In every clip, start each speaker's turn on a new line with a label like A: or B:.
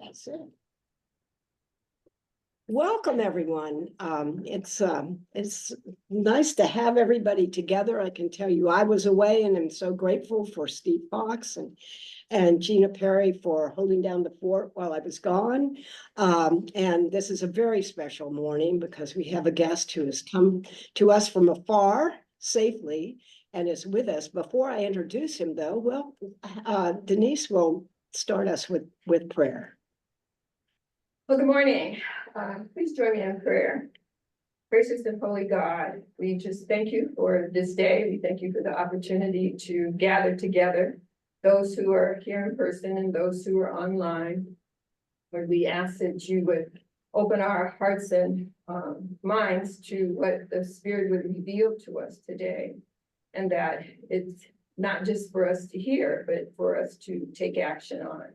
A: That's it. Welcome, everyone. It's nice to have everybody together. I can tell you I was away, and I'm so grateful for Steve Fox and Gina Perry for holding down the fort while I was gone. And this is a very special morning because we have a guest who has come to us from afar safely and is with us. Before I introduce him, though, well, Denise will start us with prayer.
B: Well, good morning. Please join me in prayer. Gracious and holy God, we just thank you for this day. We thank you for the opportunity to gather together, those who are here in person and those who are online. Lord, we ask that you would open our hearts and minds to what the Spirit would reveal to us today, and that it's not just for us to hear, but for us to take action on.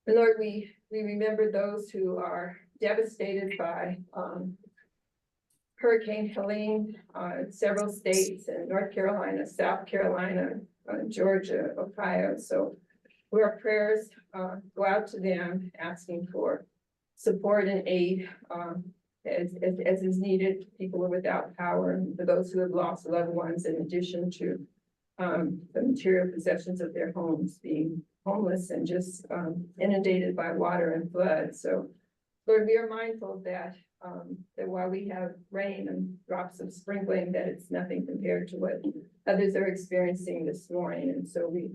B: And Lord, we remember those who are devastated by Hurricane Helene, several states in North Carolina, South Carolina, Georgia, Ohio. So our prayers go out to them, asking for support and aid as is needed. People are without power, and for those who have lost loved ones, in addition to the material possessions of their homes, being homeless and just inundated by water and flood. So, Lord, we are mindful that that while we have rain and drops of sprinkling, that it's nothing compared to what others are experiencing this morning. And so we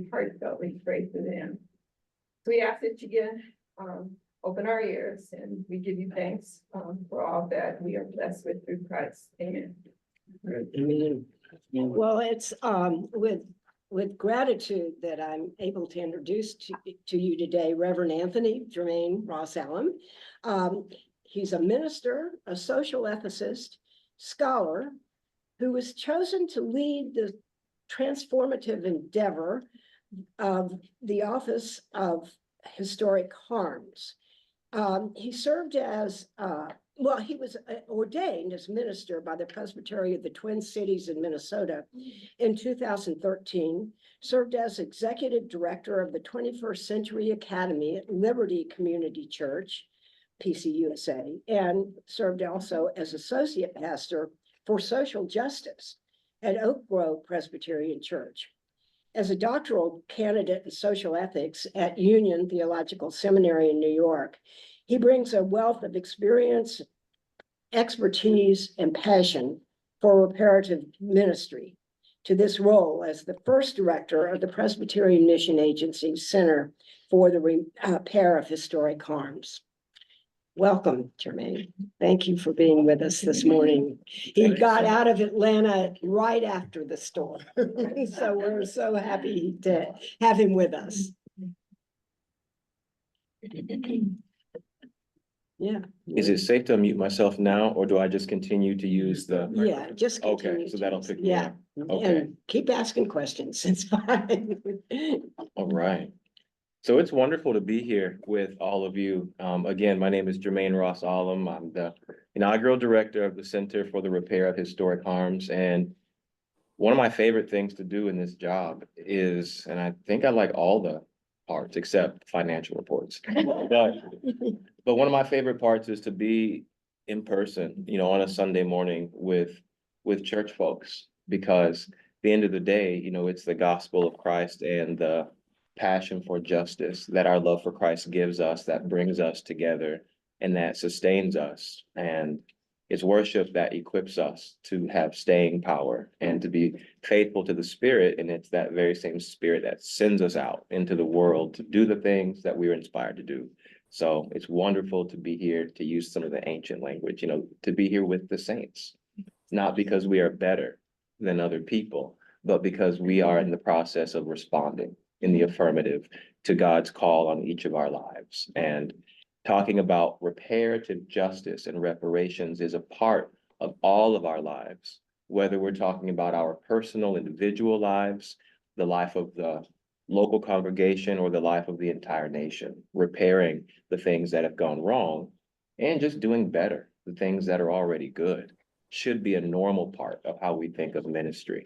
B: heartfeltly pray for them. So we ask that you again open our ears, and we give you thanks for all that we are blessed with through Christ. Amen.
A: Amen. Well, it's with gratitude that I'm able to introduce to you today Reverend Anthony Jermaine Ross-Allam. He's a minister, a social ethicist, scholar, who was chosen to lead the transformative endeavor of the Office of Historic Harms. He served as he was ordained as minister by the Presbyterian of the Twin Cities in Minnesota in 2013, served as executive director of the 21st Century Academy at Liberty Community Church, PCUSA, and served also as associate pastor for social justice at Oak Grove Presbyterian Church. As a doctoral candidate in social ethics at Union Theological Seminary in New York, he brings a wealth of experience, expertise, and passion for reparative ministry to this role as the first director of the Presbyterian Mission Agency's Center for the Repair of Historic Harms. Welcome, Jermaine. Thank you for being with us this morning. He got out of Atlanta right after the storm, so we're so happy to have him with us. Yeah.
C: Is it safe to unmute myself now, or do I just continue to use the?
A: Yeah, just continue.
C: Okay, so that'll pick me up. Okay.
A: And keep asking questions. It's fine.
C: All right. So it's wonderful to be here with all of you. Again, my name is Jermaine Ross-Allam. I'm the inaugural director of the Center for the Repair of Historic Harms. And one of my favorite things to do in this job is, and I think I like all the parts except financial reports, but one of my favorite parts is to be in person, on a Sunday morning with church folks, because at the end of the day, it's the gospel of Christ and the passion for justice that our love for Christ gives us, that brings us together and that sustains us. And it's worship that equips us to have staying power and to be faithful to the Spirit. And it's that very same Spirit that sends us out into the world to do the things that we were inspired to do. So it's wonderful to be here, to use some of the ancient language, to be here with the saints, not because we are better than other people, but because we are in the process of responding in the affirmative to God's call on each of our lives. And talking about reparative justice and reparations is a part of all of our lives, whether we're talking about our personal individual lives, the life of the local congregation, or the life of the entire nation. Repairing the things that have gone wrong and just doing better, the things that are already good, should be a normal part of how we think of ministry.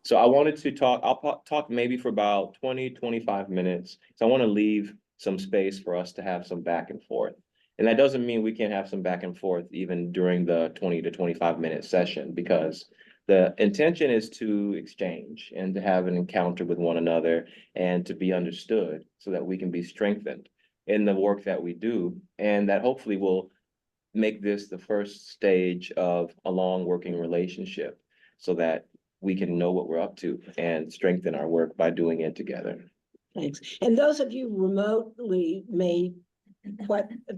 C: So I wanted to talk, I'll talk maybe for about 20, 25 minutes. So I want to leave some space for us to have some back and forth. And that doesn't mean we can't have some back and forth even during the 20 to 25-minute session, because the intention is to exchange and to have an encounter with one another and to be understood so that we can be strengthened in the work that we do. And that hopefully will make this the first stage of a long working relationship so that we can know what we're up to and strengthen our work by doing it together.
A: Thanks. And those of you remotely may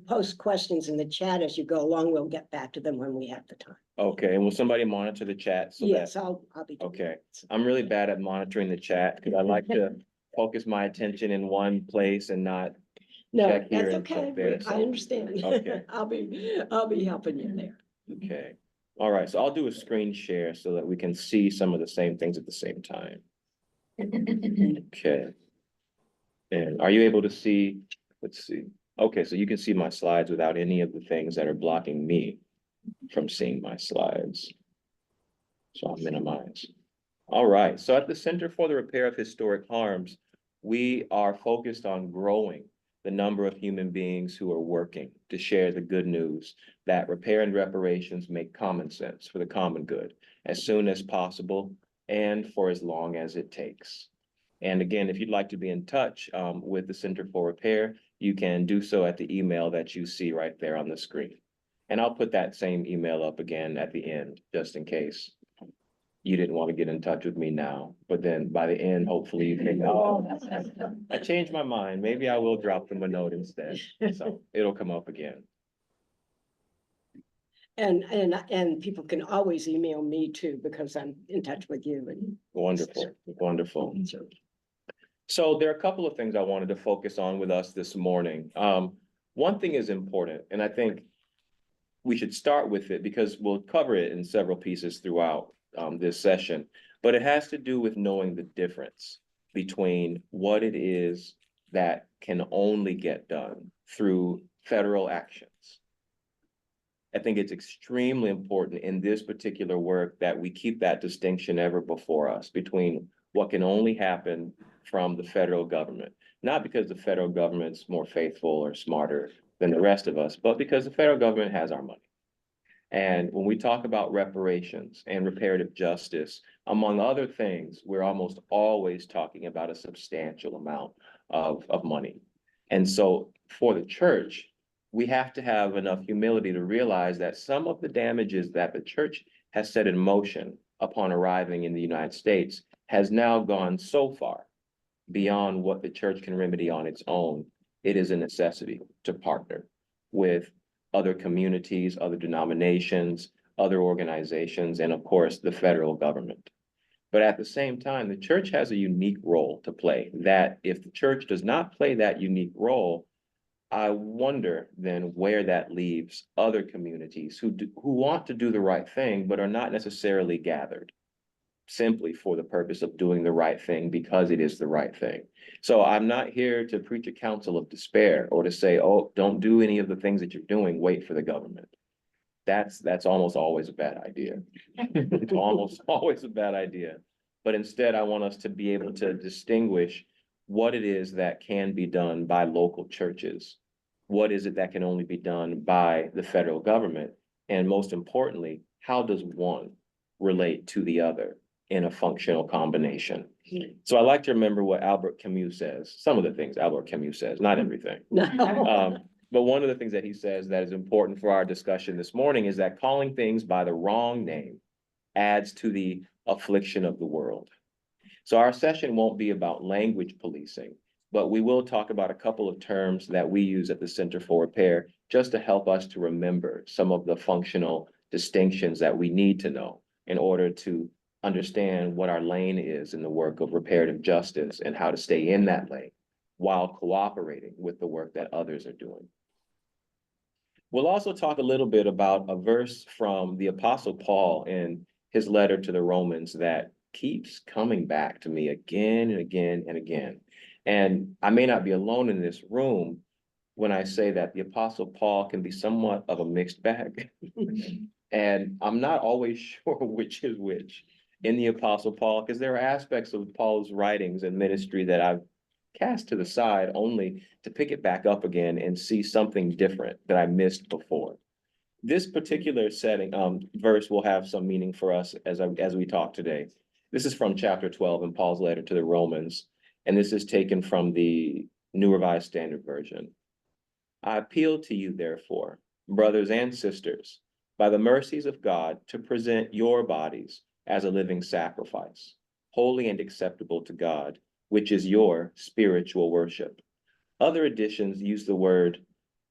A: post questions in the chat as you go along. We'll get back to them when we have the time.
C: Okay, and will somebody monitor the chat? So
A: Yes,
C: that,
A: I'll be doing
C: okay.
A: that.
C: I'm really bad at monitoring the chat because I like to focus my attention in one place and not.
A: No,
C: check here
A: that's
C: and check
A: okay.
C: there,
A: I
C: so-
A: understand.
C: Okay.
A: I'll be helping you there.
C: Okay, all right, so I'll do a screen share so that we can see some of the same things at the same time. Okay. And are you able to see, let's see, okay, so you can see my slides without any of the things that are blocking me from seeing my slides. So I'll minimize. All right, so at the Center for the Repair of Historic Harms, we are focused on growing the number of human beings who are working to share the good news that repair and reparations make common sense for the common good as soon as possible and for as long as it takes. And again, if you'd like to be in touch with the Center for Repair, you can do so at the email that you see right there on the screen. And I'll put that same email up again at the end, just in case you didn't want to get in touch with me now, but then by the end, hopefully you think, oh, I changed my mind. Maybe I will drop them a note instead. So it'll come up again.
A: And people can always email me too, because I'm in touch with you and.
C: Wonderful, wonderful. So there are a couple of things I wanted to focus on with us this morning. One thing is important, and I think we should start with it because we'll cover it in several pieces throughout this session, but it has to do with knowing the difference between what it is that can only get done through federal actions. I think it's extremely important in this particular work that we keep that distinction ever before us between what can only happen from the federal government, not because the federal government's more faithful or smarter than the rest of us, but because the federal government has our money. And when we talk about reparations and reparative justice, among other things, we're almost always talking about a substantial amount of money. And so for the church, we have to have enough humility to realize that some of the damages that the church has set in motion upon arriving in the United States has now gone so far beyond what the church can remedy on its own. It is a necessity to partner with other communities, other denominations, other organizations, and of course, the federal government. But at the same time, the church has a unique role to play that if the church does not play that unique role, I wonder then where that leaves other communities who want to do the right thing, but are not necessarily gathered simply for the purpose of doing the right thing because it is the right thing. So I'm not here to preach a counsel of despair or to say, oh, don't do any of the things that you're doing, wait for the government. That's almost always a bad idea. It's almost always a bad idea. But instead, I want us to be able to distinguish what it is that can be done by local churches. What is it that can only be done by the federal government? And most importantly, how does one relate to the other in a functional combination? So I like to remember what Albert Camus says, some of the things Albert Camus says, not everything.
A: No.
C: But one of the things that he says that is important for our discussion this morning is that calling things by the wrong name adds to the affliction of the world. So our session won't be about language policing, but we will talk about a couple of terms that we use at the Center for Repair just to help us to remember some of the functional distinctions that we need to know in order to understand what our lane is in the work of reparative justice and how to stay in that lane while cooperating with the work that others are doing. We'll also talk a little bit about a verse from the Apostle Paul in his letter to the Romans that keeps coming back to me again and again and again. And I may not be alone in this room when I say that the Apostle Paul can be somewhat of a mixed bag. And I'm not always sure which is which in the Apostle Paul, because there are aspects of Paul's writings and ministry that I've cast to the side only to pick it back up again and see something different that I missed before. This particular setting, verse will have some meaning for us as we talk today. This is from chapter 12 in Paul's letter to the Romans, and this is taken from the New Revised Standard Version. I appeal to you, therefore, brothers and sisters, by the mercies of God, to present your bodies as a living sacrifice, holy and acceptable to God, which is your spiritual worship. Other editions use the word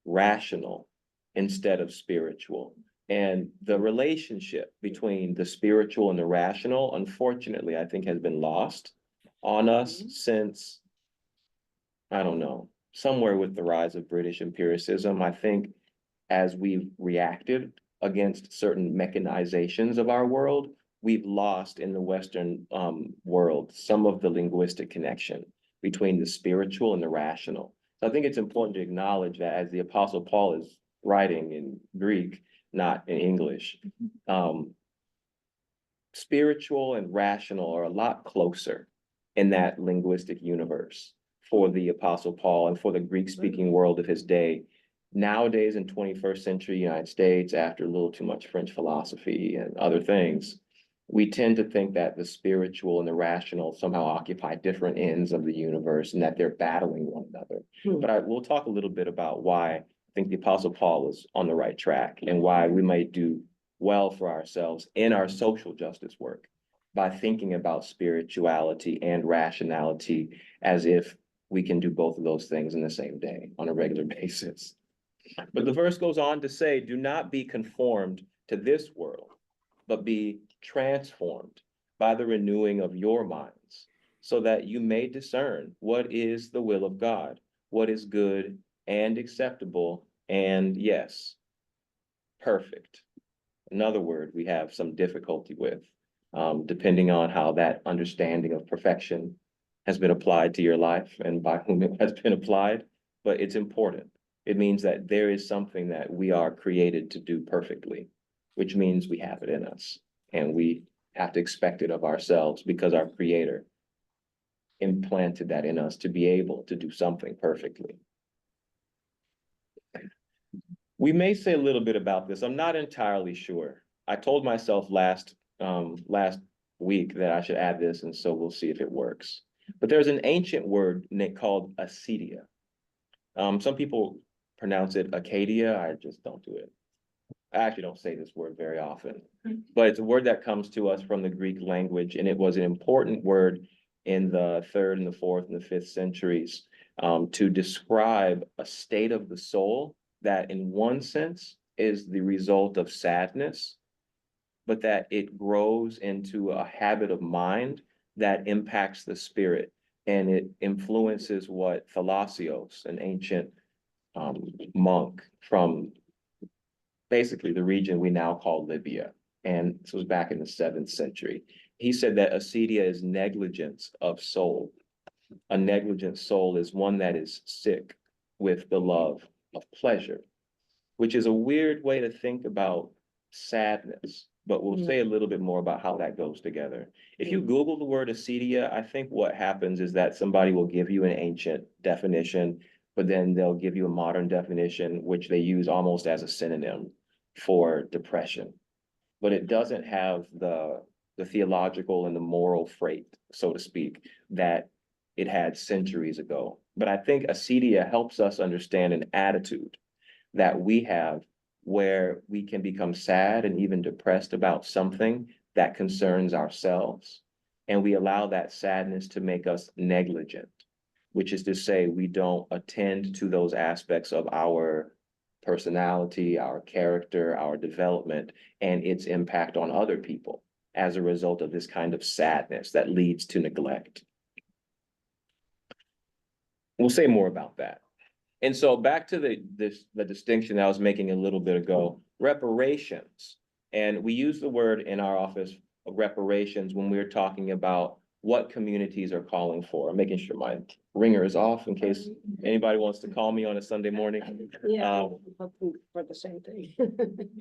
C: rational instead of spiritual. And the relationship between the spiritual and the rational, unfortunately, I think has been lost on us since, I don't know, somewhere with the rise of British empiricism. I think as we've reacted against certain mechanizations of our world, we've lost in the Western world some of the linguistic connection between the spiritual and the rational. So I think it's important to acknowledge that as the Apostle Paul is writing in Greek, not in English, spiritual and rational are a lot closer in that linguistic universe for the Apostle Paul and for the Greek-speaking world of his day. Nowadays in 21st century United States, after a little too much French philosophy and other things, we tend to think that the spiritual and the rational somehow occupy different ends of the universe and that they're battling one another. But we'll talk a little bit about why I think the Apostle Paul is on the right track and why we might do well for ourselves in our social justice work by thinking about spirituality and rationality as if we can do both of those things in the same day on a regular basis. But the verse goes on to say, do not be conformed to this world, but be transformed by the renewing of your minds, so that you may discern what is the will of God, what is good and acceptable, and yes, perfect. Another word we have some difficulty with, depending on how that understanding of perfection has been applied to your life and by whom it has been applied, but it's important. It means that there is something that we are created to do perfectly, which means we have it in us and we have to expect it of ourselves because our Creator implanted that in us to be able to do something perfectly. We may say a little bit about this. I'm not entirely sure. I told myself last week that I should add this, and so we'll see if it works. But there's an ancient word called acedia. Some people pronounce it Acadia. I just don't do it. I actually don't say this word very often, but it's a word that comes to us from the Greek language, and it was an important word in the 3rd and the 4th and the 5th centuries to describe a state of the soul that in one sense is the result of sadness, but that it grows into a habit of mind that impacts the spirit, and it influences what Thalassios, an ancient monk from basically the region we now call Libya, and this was back in the 7th century. He said that acedia is negligence of soul. A negligent soul is one that is sick with the love of pleasure, which is a weird way to think about sadness, but we'll say a little bit more about how that goes together. If you Google the word acedia, I think what happens is that somebody will give you an ancient definition, but then they'll give you a modern definition, which they use almost as a synonym for depression. But it doesn't have the theological and the moral freight, so to speak, that it had centuries ago. But I think acedia helps us understand an attitude that we have where we can become sad and even depressed about something that concerns ourselves. And we allow that sadness to make us negligent, which is to say we don't attend to those aspects of our personality, our character, our development, and its impact on other people as a result of this kind of sadness that leads to neglect. We'll say more about that. And so back to the distinction that I was making a little bit ago, reparations. And we use the word in our office of reparations when we're talking about what communities are calling for. I'm making sure my ringer is off in case anybody wants to call me on a Sunday morning.
A: Yeah, for the same thing.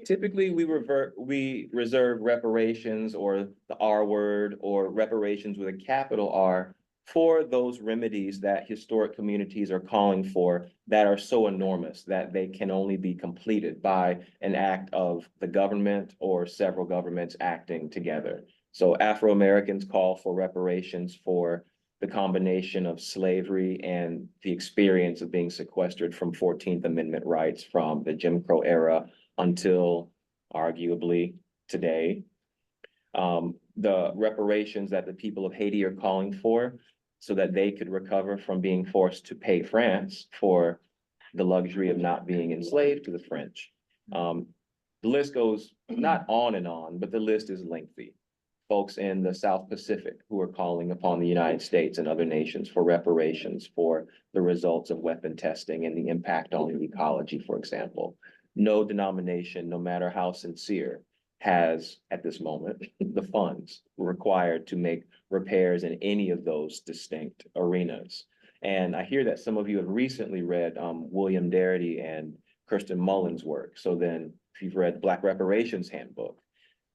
C: Typically, we reserve reparations or the R word or reparations with a capital R for those remedies that historic communities are calling for that are so enormous that they can only be completed by an act of the government or several governments acting together. So Afro-Americans call for reparations for the combination of slavery and the experience of being sequestered from 14th Amendment rights from the Jim Crow era until arguably today. The reparations that the people of Haiti are calling for so that they could recover from being forced to pay France for the luxury of not being enslaved to the French. The list goes not on and on, but the list is lengthy. Folks in the South Pacific who are calling upon the United States and other nations for reparations for the results of weapon testing and the impact on the ecology, for example. No denomination, no matter how sincere, has at this moment the funds required to make repairs in any of those distinct arenas. And I hear that some of you have recently read William Darity and Kirsten Mullen's work. So then if you've read Black Reparations Handbook,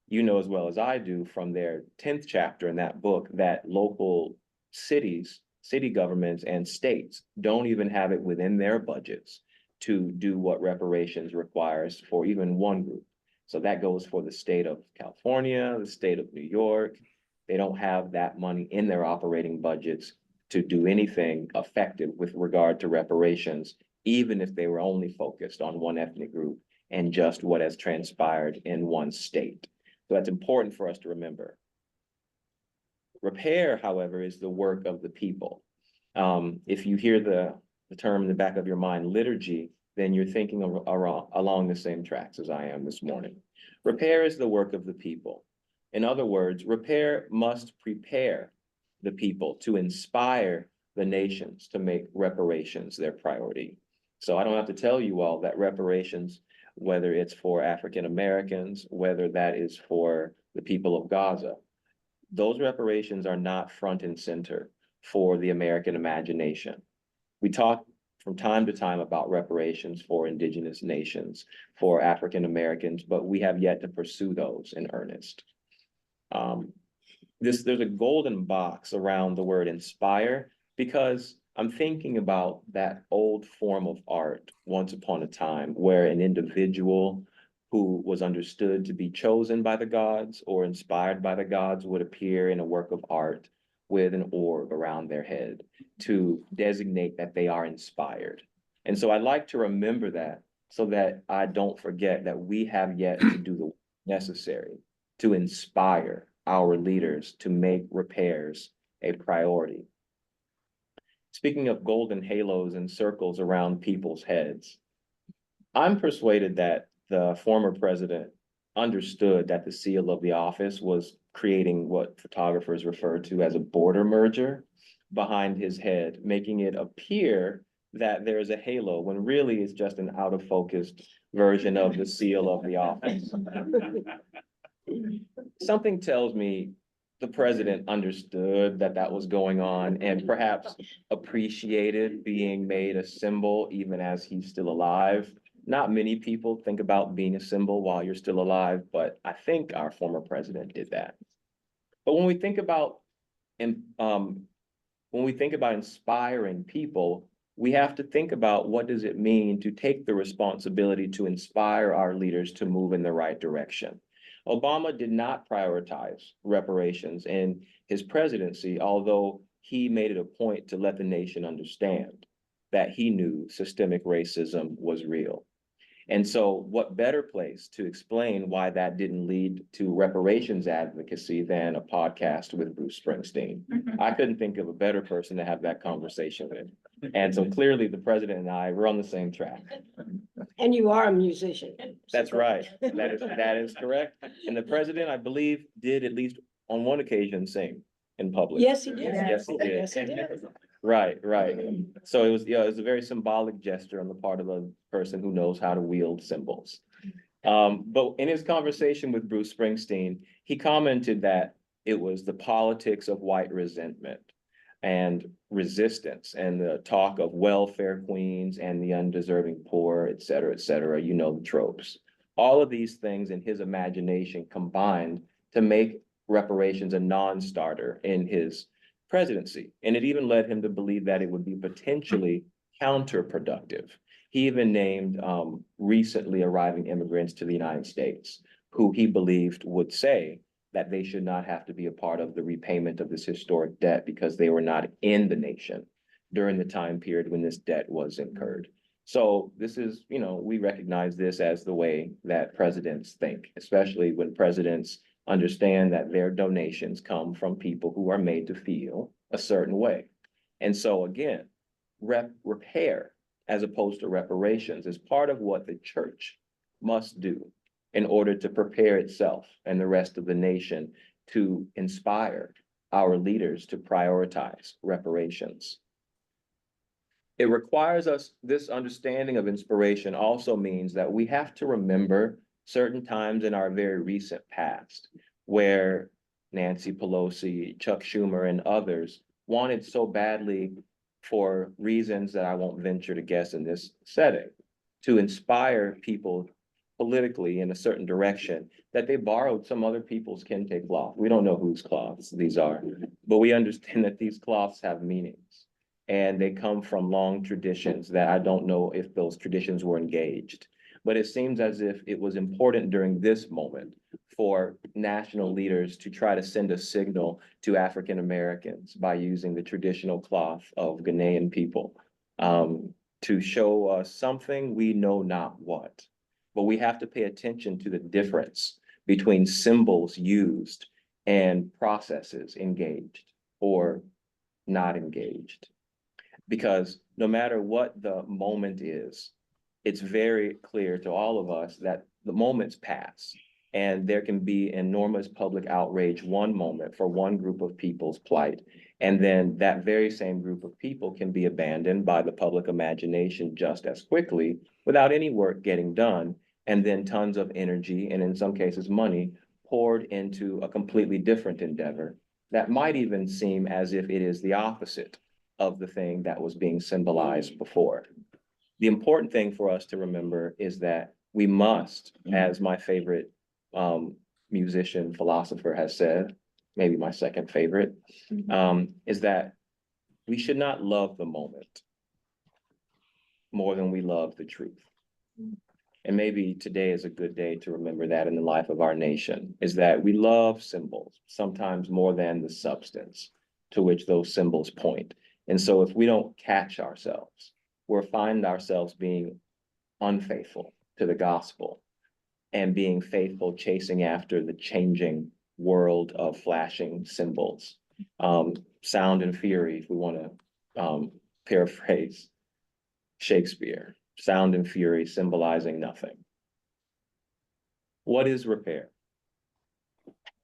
C: you know as well as I do from their 10th chapter in that book that local cities, city governments and states don't even have it within their budgets to do what reparations requires for even one group. So that goes for the state of California, the state of New York. They don't have that money in their operating budgets to do anything effective with regard to reparations, even if they were only focused on one ethnic group and just what has transpired in one state. So that's important for us to remember. Repair, however, is the work of the people. If you hear the term in the back of your mind, liturgy, then you're thinking along the same tracks as I am this morning. Repair is the work of the people. In other words, repair must prepare the people to inspire the nations to make reparations their priority. So I don't have to tell you all that reparations, whether it's for African Americans, whether that is for the people of Gaza, those reparations are not front and center for the American imagination. We talk from time to time about reparations for indigenous nations, for African Americans, but we have yet to pursue those in earnest. There's a golden box around the word inspire, because I'm thinking about that old form of art once upon a time where an individual who was understood to be chosen by the gods or inspired by the gods would appear in a work of art with an orb around their head to designate that they are inspired. And so I'd like to remember that so that I don't forget that we have yet to do the necessary to inspire our leaders to make repairs a priority. Speaking of golden halos and circles around people's heads, I'm persuaded that the former president understood that the seal of the office was creating what photographers refer to as a border merger behind his head, making it appear that there is a halo when really it's just an out of focus version of the seal of the office. Something tells me the president understood that that was going on and perhaps appreciated being made a symbol even as he's still alive. Not many people think about being a symbol while you're still alive, but I think our former president did that. But when we think about inspiring people, we have to think about what does it mean to take the responsibility to inspire our leaders to move in the right direction. Obama did not prioritize reparations in his presidency, although he made it a point to let the nation understand that he knew systemic racism was real. And so what better place to explain why that didn't lead to reparations advocacy than a podcast with Bruce Springsteen? I couldn't think of a better person to have that conversation with. And so clearly the president and I were on the same track.
A: And you are a musician.
C: That's right. That is correct. And the president, I believe, did at least on one occasion sing in public.
A: Yes, he did.
C: Yes, he did.
A: Yes, he did.
C: Right. So it was a very symbolic gesture on the part of a person who knows how to wield symbols. But in his conversation with Bruce Springsteen, he commented that it was the politics of white resentment and resistance and the talk of welfare queens and the undeserving poor, et cetera, you know, the tropes. All of these things in his imagination combined to make reparations a non-starter in his presidency. And it even led him to believe that it would be potentially counterproductive. He even named recently arriving immigrants to the United States, who he believed would say that they should not have to be a part of the repayment of this historic debt because they were not in the nation during the time period when this debt was incurred. So this is, we recognize this as the way that presidents think, especially when presidents understand that their donations come from people who are made to feel a certain way. And so again, repair as opposed to reparations is part of what the church must do in order to prepare itself and the rest of the nation to inspire our leaders to prioritize reparations. It requires us, this understanding of inspiration also means that we have to remember certain times in our very recent past where Nancy Pelosi, Chuck Schumer, and others wanted so badly, for reasons that I won't venture to guess in this setting, to inspire people politically in a certain direction, that they borrowed some other people's kente cloth. We don't know whose cloths these are, but we understand that these cloths have meanings. And they come from long traditions that I don't know if those traditions were engaged. But it seems as if it was important during this moment for national leaders to try to send a signal to African Americans by using the traditional cloth of Ghanaian people to show us something we know not what. But we have to pay attention to the difference between symbols used and processes engaged or not engaged. Because no matter what the moment is, it's very clear to all of us that the moments pass and there can be enormous public outrage one moment for one group of people's plight. And then that very same group of people can be abandoned by the public imagination just as quickly without any work getting done. And then tons of energy, and in some cases money, poured into a completely different endeavor that might even seem as if it is the opposite of the thing that was being symbolized before. The important thing for us to remember is that we must, as my favorite musician, philosopher has said, maybe my second favorite, is that we should not love the moment more than we love the truth. And maybe today is a good day to remember that in the life of our nation, is that we love symbols, sometimes more than the substance to which those symbols point. And so if we don't catch ourselves, we'll find ourselves being unfaithful to the gospel and being faithful chasing after the changing world of flashing symbols. Sound and fury, if we want to paraphrase Shakespeare, sound and fury symbolizing nothing. What is repair?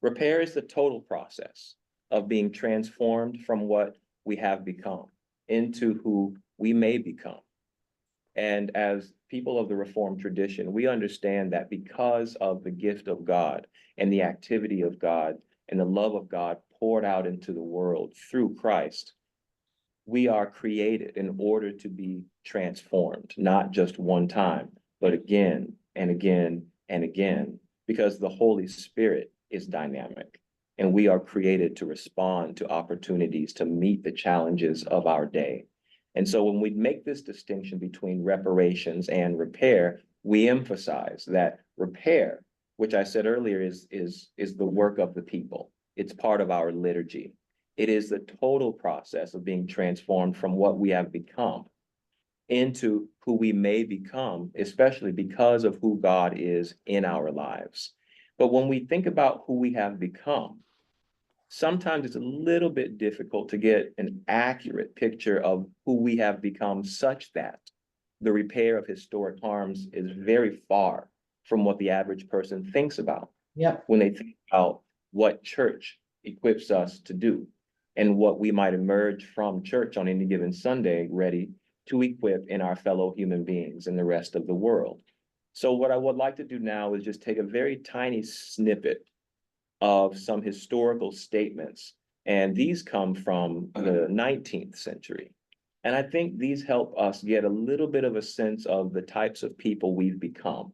C: Repair is the total process of being transformed from what we have become into who we may become. And as people of the Reformed tradition, we understand that because of the gift of God and the activity of God and the love of God poured out into the world through Christ, we are created in order to be transformed, not just one time, but again and again and again, because the Holy Spirit is dynamic. And we are created to respond to opportunities to meet the challenges of our day. And so when we make this distinction between reparations and repair, we emphasize that repair, which I said earlier is the work of the people. It's part of our liturgy. It is the total process of being transformed from what we have become into who we may become, especially because of who God is in our lives. But when we think about who we have become, sometimes it's a little bit difficult to get an accurate picture of who we have become, such that the repair of historic harms is very far from what the average person thinks about when they think about what church equips us to do and what we might emerge from church on any given Sunday ready to equip in our fellow human beings and the rest of the world. So what I would like to do now is just take a very tiny snippet of some historical statements. And these come from the 19th century. And I think these help us get a little bit of a sense of the types of people we've become,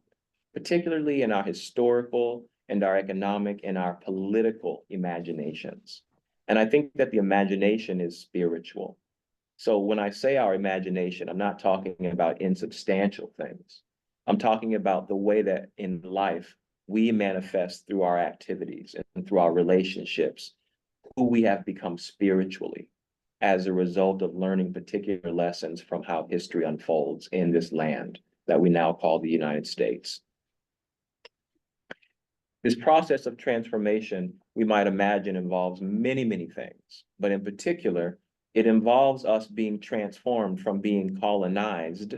C: particularly in our historical and our economic and our political imaginations. And I think that the imagination is spiritual. So when I say our imagination, I'm not talking about insubstantial things. I'm talking about the way that in life we manifest through our activities and through our relationships, who we have become spiritually as a result of learning particular lessons from how history unfolds in this land that we now call the United States. This process of transformation, we might imagine, involves many, many things, but in particular, it involves us being transformed from being colonized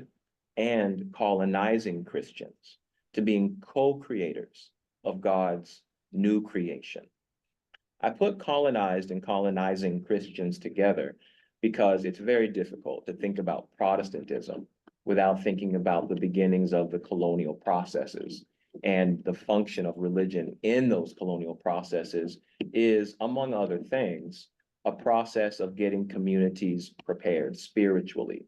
C: and colonizing Christians to being co-creators of God's new creation. I put colonized and colonizing Christians together because it's very difficult to think about Protestantism without thinking about the beginnings of the colonial processes. And the function of religion in those colonial processes is, among other things, a process of getting communities prepared spiritually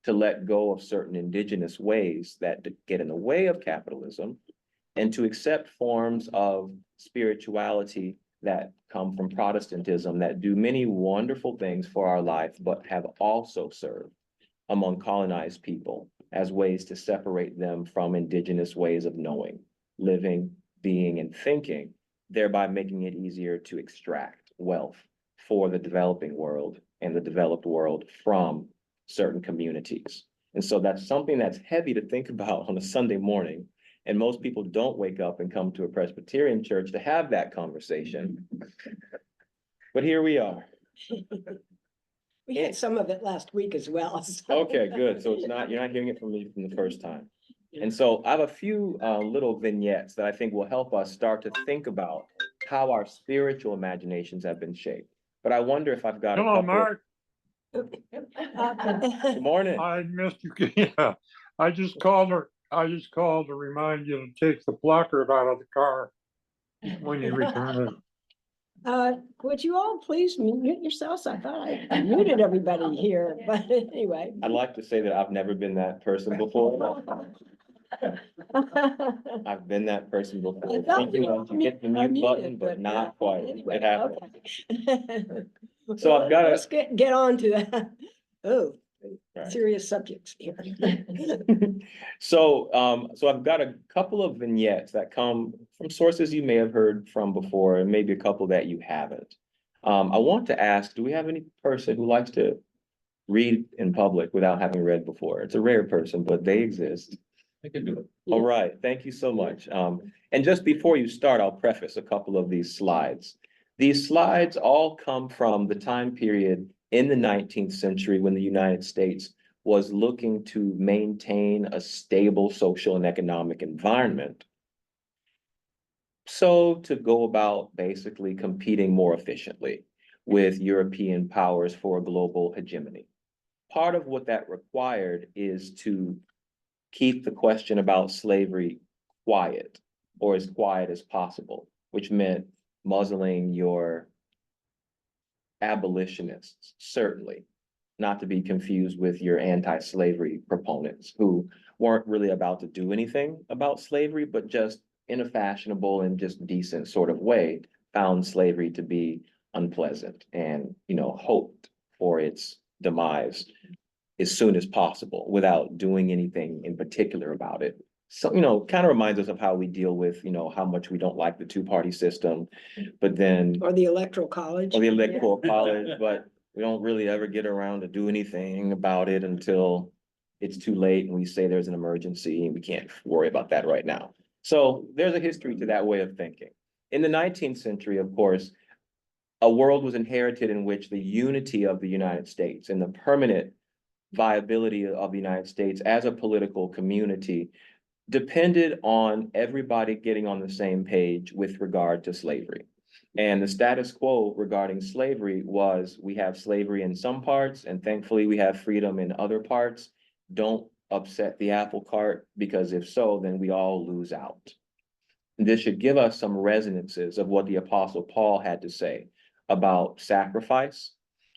C: to let go of certain indigenous ways that get in the way of capitalism and to accept forms of spirituality that come from Protestantism that do many wonderful things for our life, but have also served among colonized people as ways to separate them from indigenous ways of knowing, living, being, and thinking, thereby making it easier to extract wealth for the developing world and the developed world from certain communities. And so that's something that's heavy to think about on a Sunday morning. And most people don't wake up and come to a Presbyterian church to have that conversation. But here we are.
A: We had some of it last week as well. So.
C: Okay, good. So you're not hearing it from me from the first time. And so I have a few little vignettes that I think will help us start to think about how our spiritual imaginations have been shaped. But I wonder if I've got
D: Hello, Mark.
C: Good morning.
D: I missed you. Yeah, I just called to remind you to take the placard out of the car when you return it.
A: Would you all please mute yourselves? I thought I muted everybody here, but anyway.
C: I'd like to say that I've never been that person before. I've been that person before. Thinking that you get the mute button, but not quite.
A: Anyway,
C: It happens.
A: okay.
C: So I've got to.
A: Let's get on to that. Oh,
C: Right.
A: serious subjects here.
C: So I've got a couple of vignettes that come from sources you may have heard from before, and maybe a couple that you haven't. I want to ask, do we have any person who likes to read in public without having read before? It's a rare person, but they exist. I can do it. All right, thank you so much. And just before you start, I'll preface a couple of these slides. These slides all come from the time period in the 19th century when the United States was looking to maintain a stable social and economic environment. So to go about basically competing more efficiently with European powers for global hegemony. Part of what that required is to keep the question about slavery quiet, or as quiet as possible, which meant muzzling your abolitionists, certainly, not to be confused with your anti-slavery proponents who weren't really about to do anything about slavery, but just in a fashionable and just decent sort of way, found slavery to be unpleasant and, hoped for its demise as soon as possible without doing anything in particular about it. So, kind of reminds us of how we deal with, how much we don't like the two-party system, but then.
A: Or the electoral college.
C: Or the electoral college, but we don't really ever get around to do anything about it until it's too late and we say there's an emergency and we can't worry about that right now. So there's a history to that way of thinking. In the 19th century, of course, a world was inherited in which the unity of the United States and the permanent viability of the United States as a political community depended on everybody getting on the same page with regard to slavery. And the status quo regarding slavery was, we have slavery in some parts, and thankfully we have freedom in other parts. Don't upset the apple cart, because if so, then we all lose out. This should give us some resonances of what the Apostle Paul had to say about sacrifice,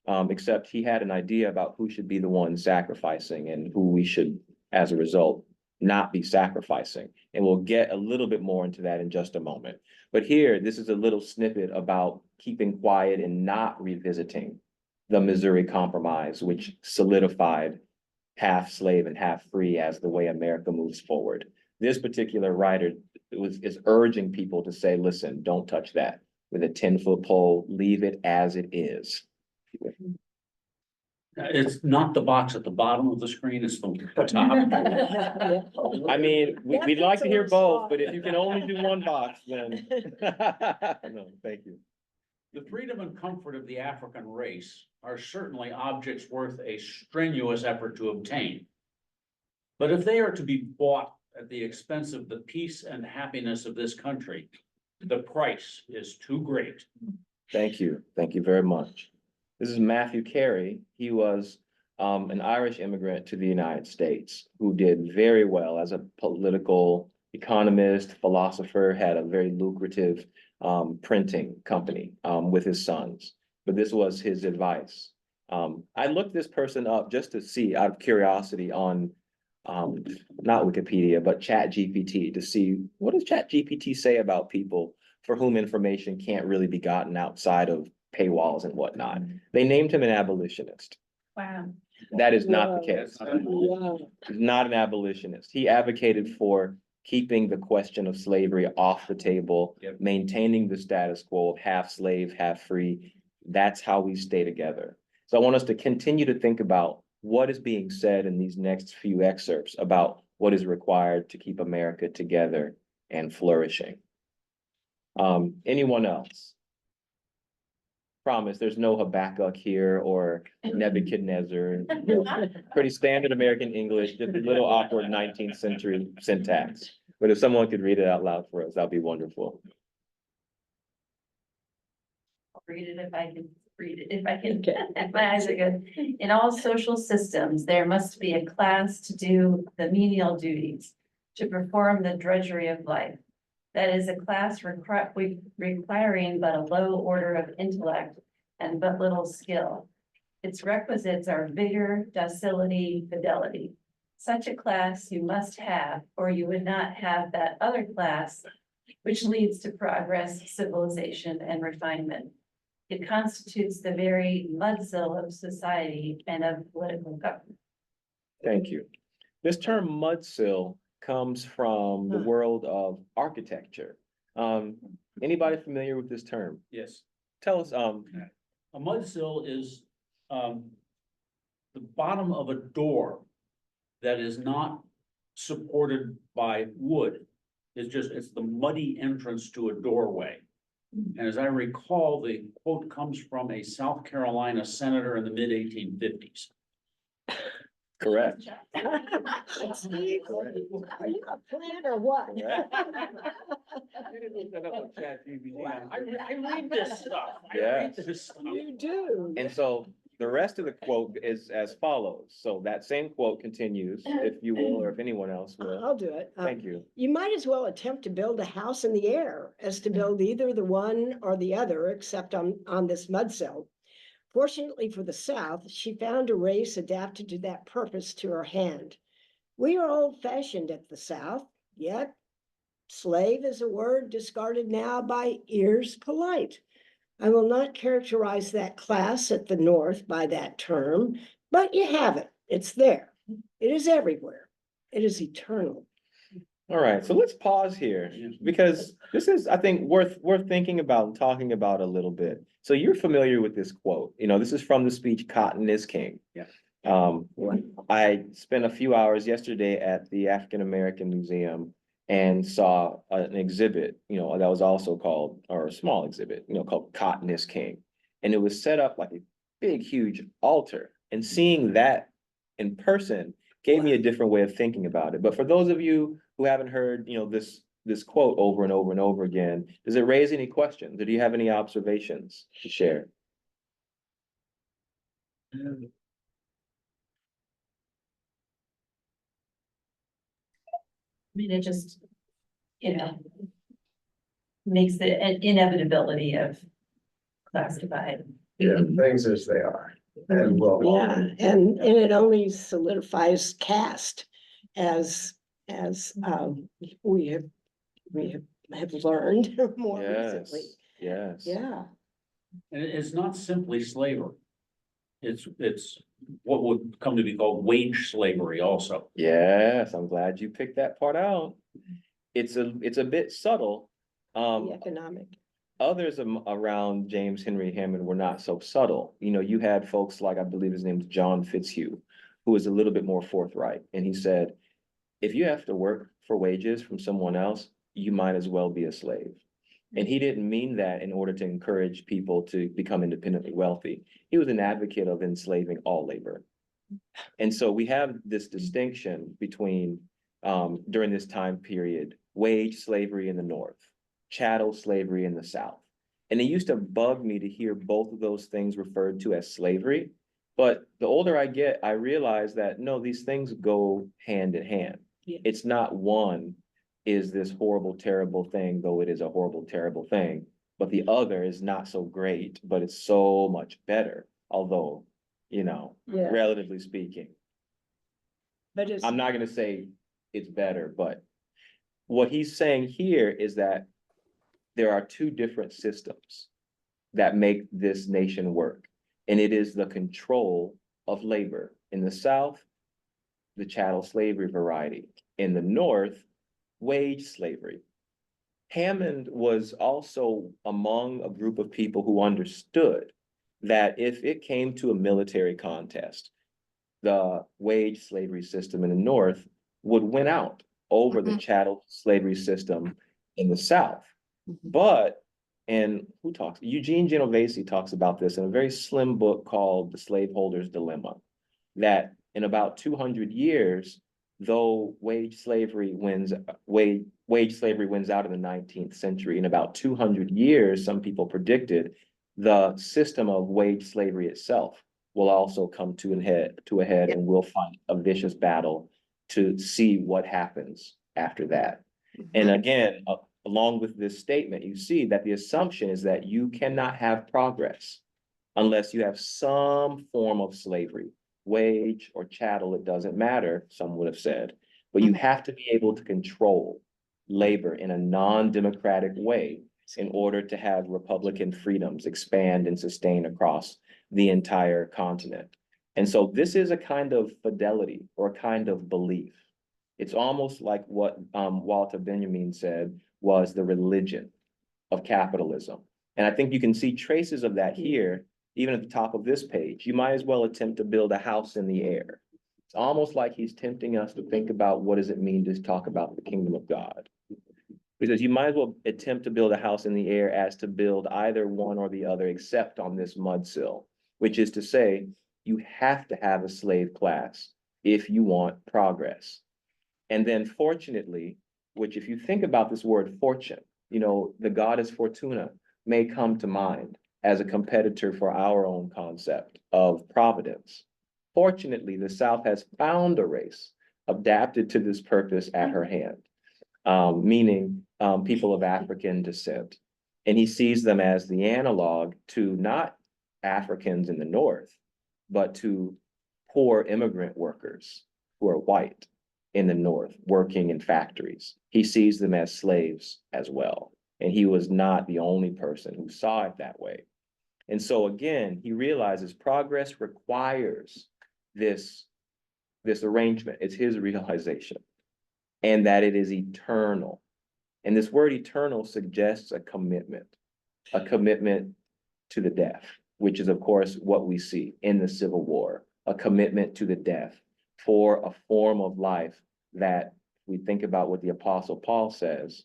C: except he had an idea about who should be the one sacrificing and who we should, as a result, not be sacrificing. And we'll get a little bit more into that in just a moment. But here, this is a little snippet about keeping quiet and not revisiting the Missouri Compromise, which solidified half slave and half free as the way America moves forward. This particular writer is urging people to say, listen, don't touch that with a 10-foot pole, leave it as it is.
E: It's not the box at the bottom of the screen, it's the top.
C: I mean,
A: That
C: we'd like
A: fits
C: to
A: a
C: hear
A: little
C: both,
A: small.
C: but if you can only do one box, then. No, thank you.
E: The freedom and comfort of the African race are certainly objects worth a strenuous effort to obtain. But if they are to be bought at the expense of the peace and happiness of this country, the price is too great.
C: Thank you. Thank you very much. This is Matthew Carey. He was an Irish immigrant to the United States who did very well as a political economist, philosopher, had a very lucrative printing company with his sons. But this was his advice. I looked this person up just to see, out of curiosity, on not Wikipedia, but ChatGPT, to see what does ChatGPT say about people for whom information can't really be gotten outside of paywalls and whatnot. They named him an abolitionist.
B: Wow.
C: That is not the
A: Wow.
C: case.
A: Wow.
C: He's not an abolitionist. He advocated for keeping the question of slavery off the table,
E: Yep.
C: maintaining the status quo of half slave, half free. That's how we stay together. So I want us to continue to think about what is being said in these next few excerpts about what is required to keep America together and flourishing. Anyone else? Promise, there's no Habakkuk here or Nebuchadnezzar. Pretty standard American English, just a little awkward 19th century syntax. But if someone could read it out loud for us, that'd be wonderful.
F: I'll read it if I can read it, if I can,
A: Okay.
F: if my eyes are good. In all social systems, there must be a class to do the menial duties, to perform the drudgery of life. That is a class requiring but a low order of intellect and but little skill. Its requisites are vigor, docility, fidelity. Such a class you must have, or you would not have that other class which leads to progress, civilization, and refinement. It constitutes the very mudsill of society and of political government.
C: Thank you. This term mudsill comes from the world of architecture. Anybody familiar with this term?
E: Yes,
C: Tell us,
E: a mudsill is the bottom of a door that is not supported by wood. It's the muddy entrance to a doorway. And as I recall, the quote comes from a South Carolina senator in the mid-1850s.
C: correct.
A: Steve, are you a plan or what?
E: I read this stuff.
C: Yes.
E: This stuff.
A: You do.
C: And so the rest of the quote is as follows. So that same quote continues, if you will, or if anyone else will.
A: I'll do it.
C: Thank you.
A: You might as well attempt to build a house in the air as to build either the one or the other, except on this mudsill. Fortunately for the South, she found a race adapted to that purpose to her hand. We are old-fashioned at the South, yet slave is a word discarded now by ears polite. I will not characterize that class at the North by that term, but you have it. It's there. It is everywhere. It is eternal.
C: All right, so let's pause here because this is, I think, worth thinking about and talking about a little bit. So you're familiar with this quote. This is from the speech "Cotton is King."
E: Yeah.
C: I spent a few hours yesterday at the African American Museum and saw an exhibit, that was also called, or a small exhibit, called "Cotton is King." And it was set up like a big, huge altar. And seeing that in person gave me a different way of thinking about it. But for those of you who haven't heard, this quote over and over and over again, does it raise any questions? Or do you have any observations to share?
F: It just, makes the inevitability of classified.
G: Yeah, things as they are. And well,
A: Yeah, and it only solidifies caste as we have learned more recently.
C: Yes, yes.
A: Yeah.
E: And it's not simply slavery. It's what would come to be called wage slavery also.
C: Yes, I'm glad you picked that part out. It's a bit subtle.
A: The economic.
C: Others around James Henry Hammond were not so subtle. You know, you had folks like, I believe his name is John Fitzhugh, who was a little bit more forthright. And he said, if you have to work for wages from someone else, you might as well be a slave. And he didn't mean that in order to encourage people to become independently wealthy. He was an advocate of enslaving all labor. And so we have this distinction between, during this time period, wage slavery in the North, chattel slavery in the South. And it used to bug me to hear both of those things referred to as slavery. But the older I get, I realize that no, these things go hand in hand.
A: Yeah.
C: It's not one is this horrible, terrible thing, though it is a horrible, terrible thing. But the other is not so great, but it's so much better, although, you know,
A: Yeah.
C: relatively speaking.
A: But it's,
C: I'm not gonna say it's better, but what he's saying here is that there are two different systems that make this nation work. And it is the control of labor. In the South, the chattel slavery variety. In the North, wage slavery. Hammond was also among a group of people who understood that if it came to a military contest, the wage slavery system in the North would win out over the chattel slavery system in the South. But, and who talks? Eugene Genovese talks about this in a very slim book called The Slaveholder's Dilemma, that in about 200 years, though wage slavery wins out in the 19th century, in about 200 years, some people predicted the system of wage slavery itself will also come to a head and we'll fight a vicious battle to see what happens after that. And again, along with this statement, you see that the assumption is that you cannot have progress unless you have some form of slavery, wage or chattel, it doesn't matter, some would have said, but you have to be able to control labor in a non-democratic way in order to have Republican freedoms expand and sustain across the entire continent. And so this is a kind of fidelity or a kind of belief. It's almost like what Walter Benjamin said was the religion of capitalism. And I think you can see traces of that here, even at the top of this page. You might as well attempt to build a house in the air. It's almost like he's tempting us to think about what does it mean to talk about the kingdom of God. Because you might as well attempt to build a house in the air as to build either one or the other, except on this mudsill, which is to say, you have to have a slave class if you want progress. And then fortunately, which if you think about this word fortune, you know, the goddess Fortuna may come to mind as a competitor for our own concept of providence. Fortunately, the South has found a race adapted to this purpose at her hand, meaning people of African descent. And he sees them as the analog to not Africans in the North, but to poor immigrant workers who are white in the North working in factories. He sees them as slaves as well. And he was not the only person who saw it that way. And so again, he realizes progress requires this arrangement. It's his realization, and that it is eternal. And this word eternal suggests a commitment to the death, which is of course what we see in the Civil War, a commitment to the death for a form of life that we think about what the Apostle Paul says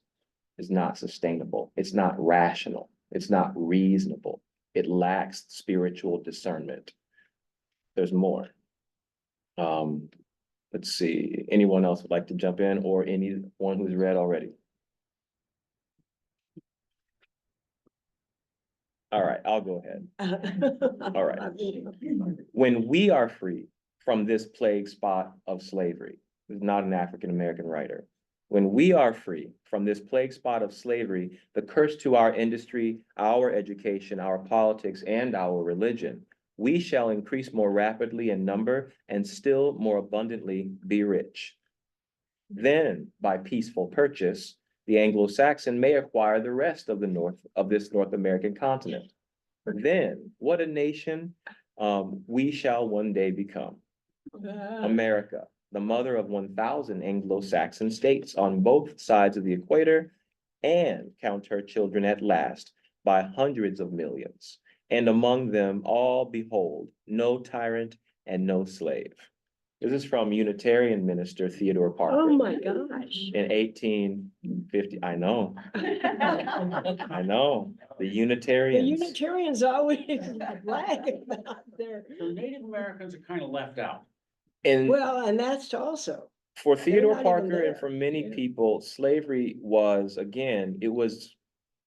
C: is not sustainable. It's not rational. It's not reasonable. It lacks spiritual discernment. There's more. Let's see, anyone else would like to jump in, or anyone who's read already? All right, I'll go ahead. All right. When we are free from this plague spot of slavery, this is not an African-American writer. When we are free from this plague spot of slavery, the curse to our industry, our education, our politics, and our religion, we shall increase more rapidly in number and still more abundantly be rich. Then, by peaceful purchase, the Anglo-Saxon may acquire the rest of this North American continent. then what a nation we shall one day become. America, the mother of 1,000 Anglo-Saxon states on both sides of the equator, and count her children at last by hundreds of millions. And among them all behold, no tyrant and no slave. This is from Unitarian minister Theodore Parker.
A: Oh, my gosh.
C: In 1850, I know, I know, the
A: The
C: Unitarians.
A: Unitarians always brag about their,
E: So Native Americans are kind of left out.
C: And
A: well, and that's also,
C: for Theodore
A: not even
C: Parker and
A: there.
C: for many
A: Yeah.
C: people, slavery was, again, it was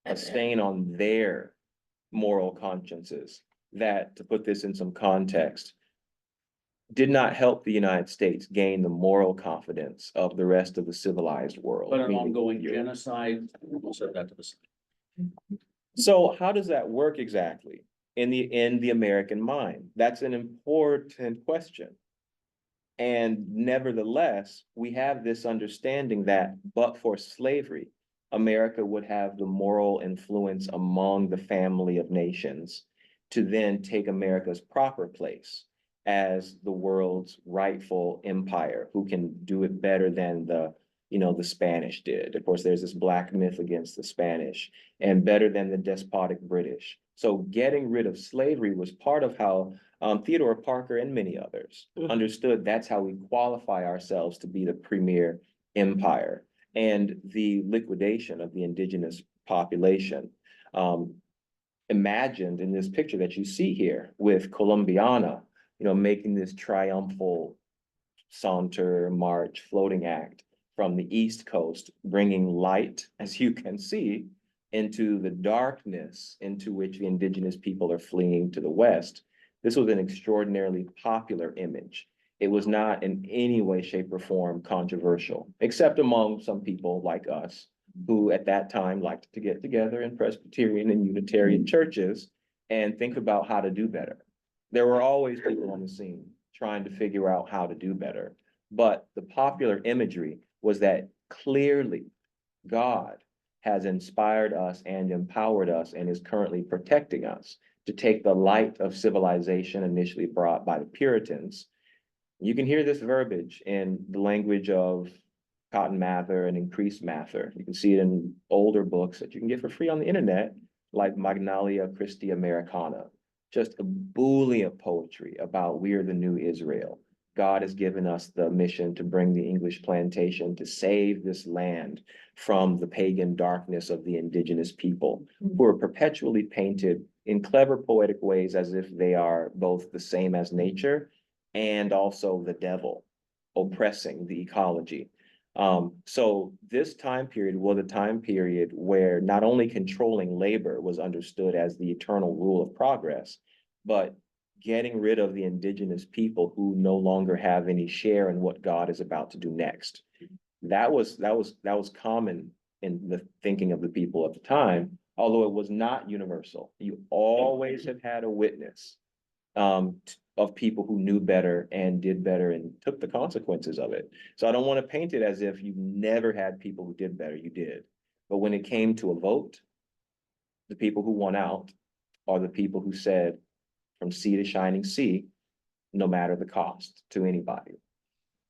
C: a stain on their moral consciences that, to put this in some context, did not help the United States gain the moral confidence of the rest of the civilized world.
E: But an
C: meaning
E: ongoing
C: Europe.
E: genocide, we'll set that to the side.
C: So how does that work exactly in the American mind? That's an important question. And nevertheless, we have this understanding that but for slavery, America would have the moral influence among the family of nations to then take America's proper place as the world's rightful empire, who can do it better than the Spanish did. Of course, there's this black myth against the Spanish, and better than the despotic British. So getting rid of slavery was part of how Theodore Parker and many others understood that's how we qualify ourselves to be the premier empire, and the liquidation of the indigenous population. Imagined in this picture that you see here with Columbiana, making this triumphal saunter, march, floating act from the East Coast, bringing light, as you can see, into the darkness into which the indigenous people are fleeing to the West. This was an extraordinarily popular image. It was not in any way, shape, or form controversial, except among some people like us, who at that time liked to get together in Presbyterian and Unitarian churches and think about how to do better. There were always people on the scene trying to figure out how to do better. But the popular imagery was that clearly God has inspired us and empowered us and is currently protecting us to take the light of civilization initially brought by the Puritans. You can hear this verbiage in the language of Cotton Mather and Increased Mather. You can see it in older books that you can get for free on the internet, like Magnalia Christi Americana. Just a Boolean poetry about we are the new Israel. God has given us the mission to bring the English plantation to save this land from the pagan darkness of the indigenous people, who are perpetually painted in clever poetic ways as if they are both the same as nature and also the devil oppressing the ecology. So this time period was a time period where not only controlling labor was understood as the eternal rule of progress, but getting rid of the indigenous people who no longer have any share in what God is about to do next. That was common in the thinking of the people at the time, although it was not universal. You always have had a witness of people who knew better and did better and took the consequences of it. So I don't want to paint it as if you never had people who did better. You did. But when it came to a vote, the people who won out are the people who said, from sea to shining sea, no matter the cost to anybody.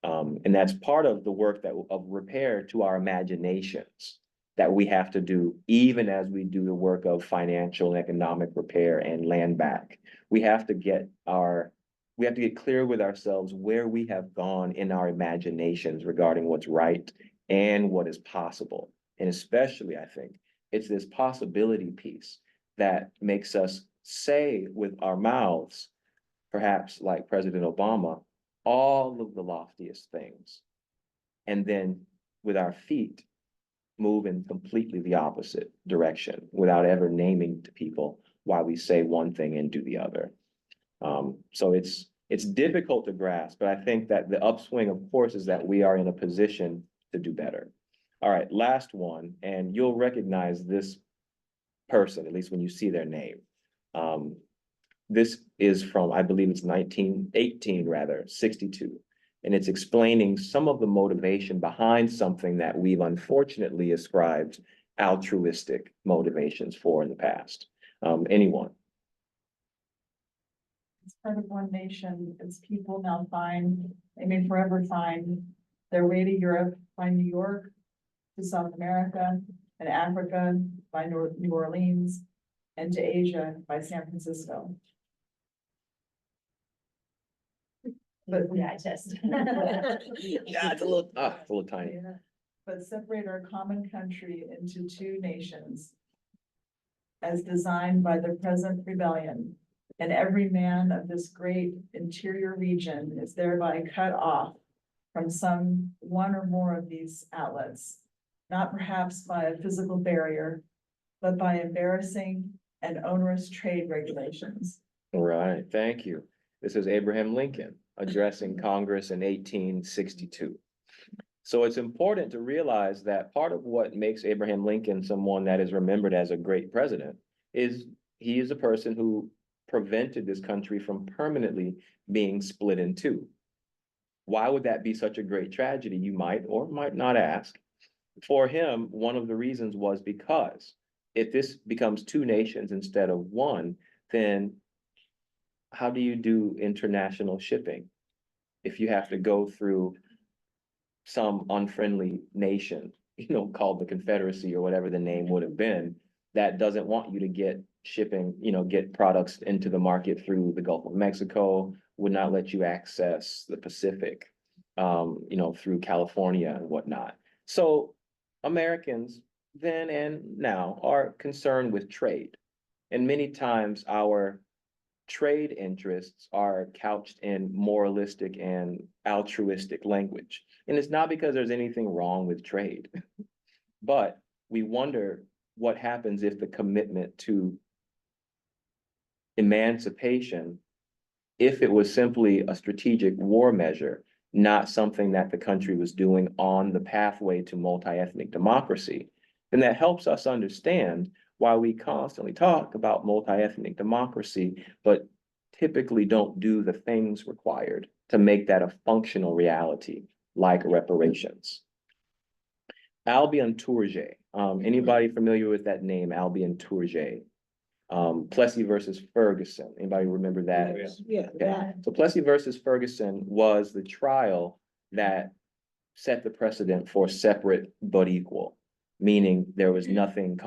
C: And that's part of the work of repair to our imaginations that we have to do, even as we do the work of financial and economic repair and land back. We have to get clear with ourselves where we have gone in our imaginations regarding what's right and what is possible. And especially, I think, it's this possibility piece that makes us say with our mouths, perhaps like President Obama, all of the loftiest things, and then with our feet move in completely the opposite direction without ever naming to people why we say one thing and do the other. So it's difficult to grasp, but I think that the upswing, of course, is that we are in a position to do better. All right, last one, and you'll recognize this person, at least when you see their name. This is from, I believe it's 62, and it's explaining some of the motivation behind something that we've unfortunately ascribed altruistic motivations for in the past. Anyone?
H: It's part of one nation, its people now find, they may forever find their way to Europe by New York, to South America and Africa by New Orleans, and to Asia by San Francisco. But
F: Yeah, just.
C: Yeah, it's a little tiny.
H: Yeah, but separate our common country into two nations as designed by the present rebellion, and every man of this great interior region is thereby cut off from some one or more of these outlets, not perhaps by a physical barrier, but by embarrassing and onerous trade regulations.
C: Right, thank you. This is Abraham Lincoln addressing Congress in 1862. So it's important to realize that part of what makes Abraham Lincoln someone that is remembered as a great president is he is a person who prevented this country from permanently being split in two. Why would that be such a great tragedy, you might or might not ask? For him, one of the reasons was because if this becomes two nations instead of one, then how do you do international shipping? If you have to go through some unfriendly nation, called the Confederacy or whatever the name would have been, that doesn't want you to get shipping, get products into the market through the Gulf of Mexico, would not let you access the Pacific, through California and whatnot. So Americans then and now are concerned with trade. And many times our trade interests are couched in moralistic and altruistic language. And it's not because there's anything wrong with trade, but we wonder what happens if the commitment to emancipation, if it was simply a strategic war measure, not something that the country was doing on the pathway to multi-ethnic democracy, then that helps us understand why we constantly talk about multi-ethnic democracy, but typically don't do the things required to make that a functional reality, like reparations. Albion Tourget, anybody familiar with that name, Albion Tourget? Plessy versus Ferguson, anybody remember that?
A: Yeah,
C: Okay. So Plessy versus Ferguson was the trial that set the precedent for separate but equal, meaning there was nothing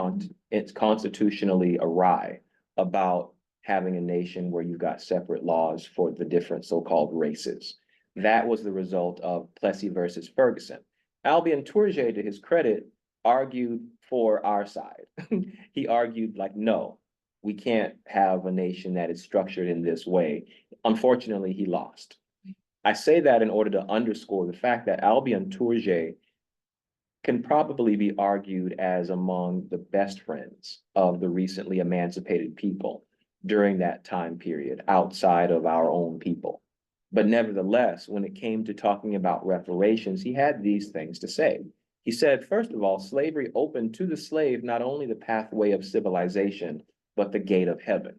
C: it's constitutionally awry about having a nation where you've got separate laws for the different so-called races. That was the result of Plessy versus Ferguson. Albion Tourget, to his credit, argued for our side. He argued like, no, we can't have a nation that is structured in this way. Unfortunately, he lost. I say that in order to underscore the fact that Albion Tourget can probably be argued as among the best friends of the recently emancipated people during that time period outside of our own people. But nevertheless, when it came to talking about reparations, he had these things to say. He said, first of all, slavery opened to the slave not only the pathway of civilization, but the gate of heaven.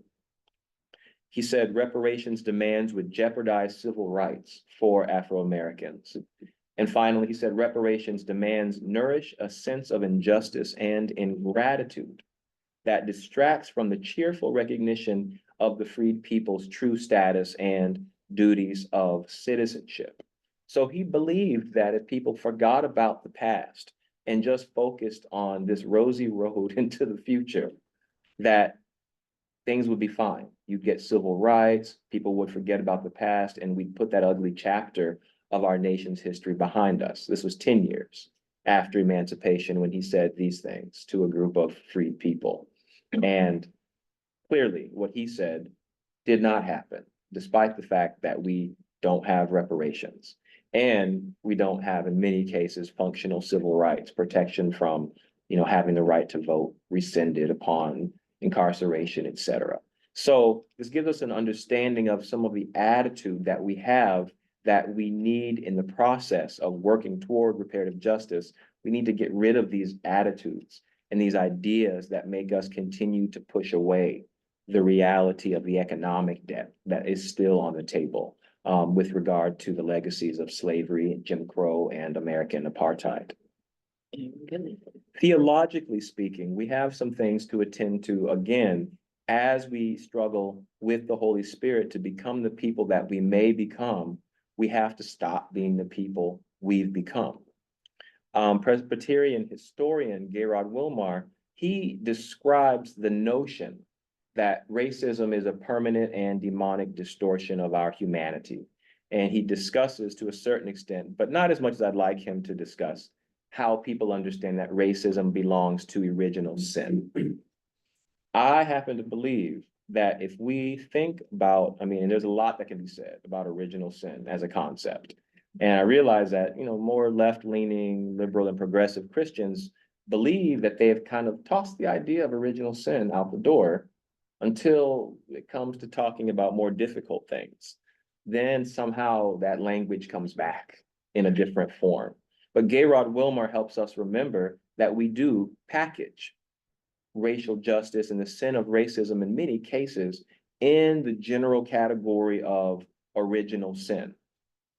C: He said reparations demands would jeopardize civil rights for Afro-Americans. And finally, he said reparations demands nourish a sense of injustice and ingratitude that distracts from the cheerful recognition of the freed people's true status and duties of citizenship. So he believed that if people forgot about the past and just focused on this rosy road into the future, that things would be fine. You'd get civil rights, people would forget about the past, and we'd put that ugly chapter of our nation's history behind us. This was 10 years after emancipation when he said these things to a group of freed people. And clearly what he said did not happen, despite the fact that we don't have reparations. And we don't have, in many cases, functional civil rights, protection from, having the right to vote rescinded upon incarceration, et cetera. So this gives us an understanding of some of the attitude that we have that we need in the process of working toward reparative justice. We need to get rid of these attitudes and these ideas that make us continue to push away the reality of the economic debt that is still on the table with regard to the legacies of slavery, Jim Crow, and American apartheid. Theologically speaking, we have some things to attend to, again, as we struggle with the Holy Spirit to become the people that we may become, we have to stop being the people we've become. Presbyterian historian Gerard Wilmar, he describes the notion that racism is a permanent and demonic distortion of our humanity. And he discusses to a certain extent, but not as much as I'd like him to discuss, how people understand that racism belongs to original sin. I happen to believe that if we think about, I mean, and there's a lot that can be said about original sin as a concept. And I realize that, you know, more left-leaning, liberal and progressive Christians believe that they have kind of tossed the idea of original sin out the door until it comes to talking about more difficult things. Then somehow that language comes back in a different form. But Gerard Wilmar helps us remember that we do package racial justice and the sin of racism in many cases in the general category of original sin.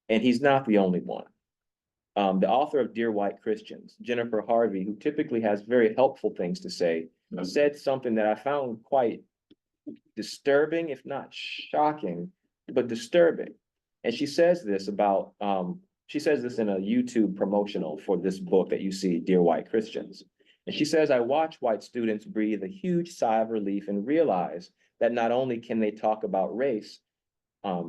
C: And he's not the only one. The author of Dear White Christians, Jennifer Harvey, who typically has very helpful things to say, said something that I found quite disturbing, if not shocking, but disturbing. And she says this about, she says this in a YouTube promotional for this book that you see, Dear White Christians. And she says, I watch white students breathe a huge sigh of relief and realize that not only can they talk about race, a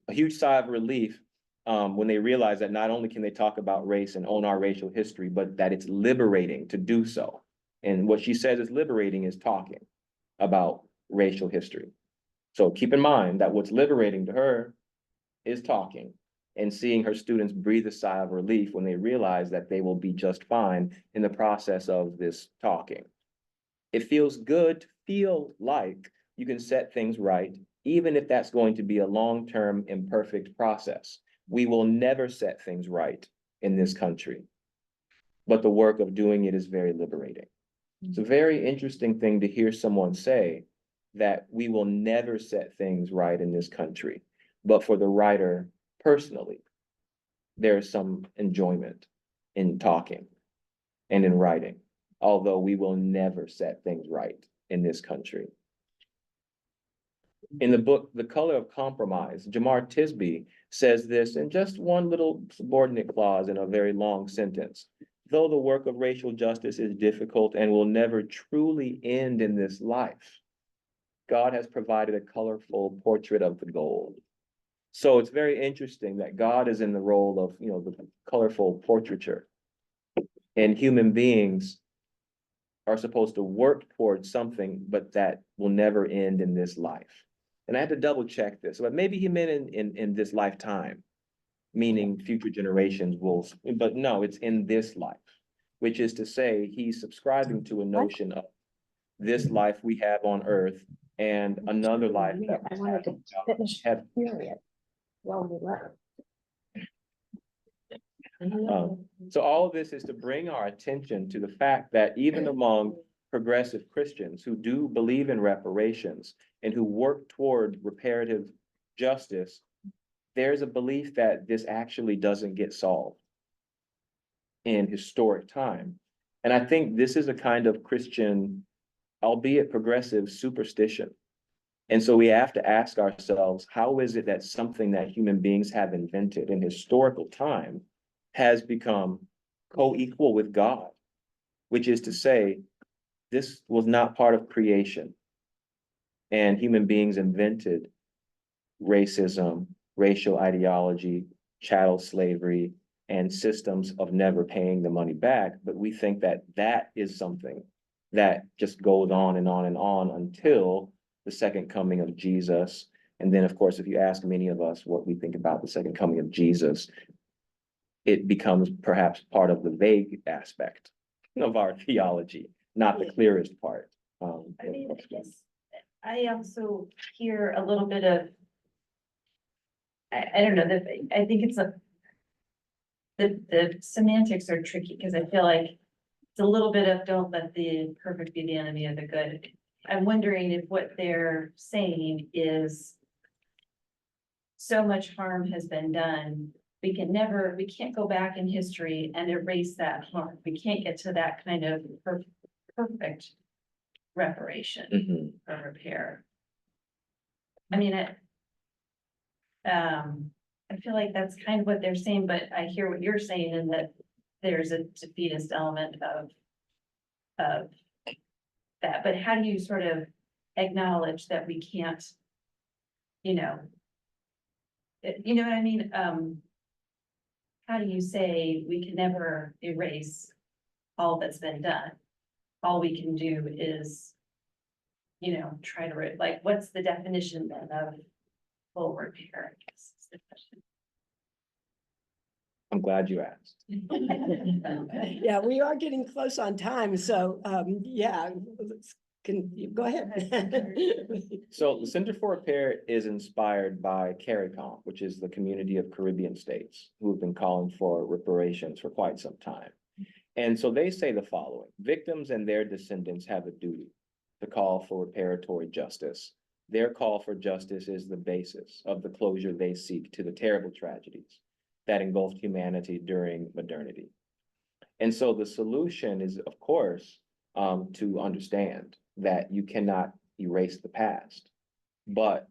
C: huge sigh of relief when they realize that not only can they talk about race and own our racial history, but that it's liberating to do so. And what she says is liberating is talking about racial history. So keep in mind that what's liberating to her is talking and seeing her students breathe a sigh of relief when they realize that they will be just fine in the process of this talking. It feels good to feel like you can set things right, even if that's going to be a long-term imperfect process. We will never set things right in this country, but the work of doing it is very liberating. It's a very interesting thing to hear someone say that we will never set things right in this country, but for the writer personally, there's some enjoyment in talking and in writing, although we will never set things right in this country. In the book, The Color of Compromise, Jamar Tisby says this in just one little subordinate clause in a very long sentence. Though the work of racial justice is difficult and will never truly end in this life, God has provided a colorful portrait of the gold. So it's very interesting that God is in the role of, you know, the colorful portraiture. And human beings are supposed to work towards something, but that will never end in this life. And I had to double check this, but maybe he meant in this lifetime, meaning future generations will, but no, it's in this life, which is to say he's subscribing to a notion of this life we have on earth and another life that
A: I wanted to finish
C: have.
A: period. Well, we left.
C: So all of this is to bring our attention to the fact that even among progressive Christians who do believe in reparations and who work toward reparative justice, there's a belief that this actually doesn't get solved in historic time. And I think this is a kind of Christian, albeit progressive, superstition. And so we have to ask ourselves, how is it that something that human beings have invented in historical time has become co-equal with God, which is to say, this was not part of creation. And human beings invented racism, racial ideology, chattel slavery, and systems of never paying the money back. But we think that that is something that just goes on and on and on until the second coming of Jesus. And then, of course, if you ask many of us what we think about the second coming of Jesus, it becomes perhaps part of the vague aspect of our theology, not the clearest part.
F: I mean, I guess I also hear a little bit of, I don't know, that I think it's the semantics are tricky because I feel like it's a little bit of don't let the perfect be the enemy of the good. I'm wondering if what they're saying is so much harm has been done. We can't go back in history and erase that harm. We can't get to that kind of perfect reparation
C: Mhm.
F: or repair. I mean, I feel like that's kind of what they're saying, but I hear what you're saying in that there's a defeatist element of that, but how do you sort of acknowledge that we can't, you know, you know what I mean? How do you say we can never erase all that's been done? All we can do is, you know, try to, like, what's the definition then of full repair, I guess is the question.
C: I'm glad you asked.
A: Yeah, we are getting close on time, so, yeah, can you go ahead?
C: So the Center for Repair is inspired by CARICOM, which is the community of Caribbean states who have been calling for reparations for quite some time. And so they say the following: victims and their descendants have a duty to call for reparatory justice. Their call for justice is the basis of the closure they seek to the terrible tragedies that engulfed humanity during modernity. And so the solution is, of course, to understand that you cannot erase the past, but